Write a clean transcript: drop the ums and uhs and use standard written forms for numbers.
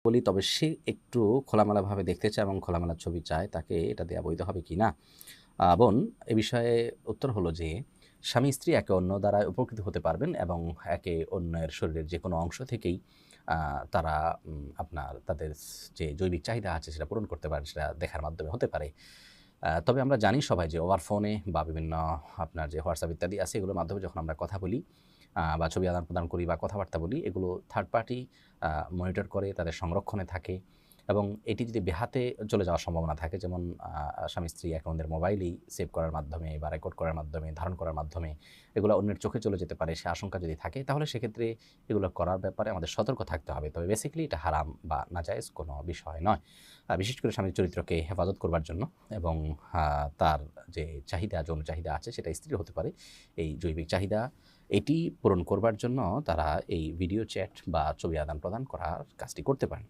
বলি, তবে সে একটু খোলামেলাভাবে দেখতে চায় এবং খোলামেলা ছবি চায়, তাকে এটা দেয়া বৈধ হবে কিনা? বোন, এ বিষয়ে উত্তর হলো যে, স্বামী-স্ত্রী একে অন্য দ্বারা উপকৃত হতে পারবেন এবং একে অন্যের শরীরের যেকোনো অংশ থেকেই আ তারা আপনার তাদের যে জৈবিক চাহিদা আছে সেটা পূরণ করতে পারেন, সেটা দেখার মাধ্যমে হতে পারে। তবে আমরা জানি সবাই যে ওভার ফোনে বা বিভিন্ন আপনার যে WhatsApp ইত্যাদি আছে এগুলোর মাধ্যমে যখন আমরা কথা বলি বা ছবি আদান-প্রদান করি বা কথাবার্তা বলি, এগুলো থার্ড পার্টি আ মনিটর করে, তাদের সংরক্ষণে থাকে এবং এটি যদি বেহাতে চলে যাওয়ার সম্ভাবনা থাকে, যেমন স্বামী-স্ত্রী একে অন্যের মোবাইলেই সেভ করার মাধ্যমে বা রেকর্ড করার মাধ্যমে, ধারণ করার মাধ্যমে এগুলো অন্যের চোখে চলে যেতে পারে, সে আশঙ্কা যদি থাকে, তাহলে সেক্ষেত্রে এগুলো করার ব্যাপারে আমাদের সতর্ক থাকতে হবে। তবে বেসিক্যালি এটা হারাম বা নাজায়েজ কোনো বিষয় নয়। বিশেষ করে স্বামীর চরিত্রকে হেফাজত করবার জন্য এবং তার যে চাহিদা, যৌন চাহিদা আছে সেটা স্ত্রীর হতে পারে। এই জৈবিক চাহিদা এটি পূরণ করবার জন্য তারা এই ভিডিও চ্যাট বা ছবি আদান-প্রদান করার কাজটি করতে পারেন।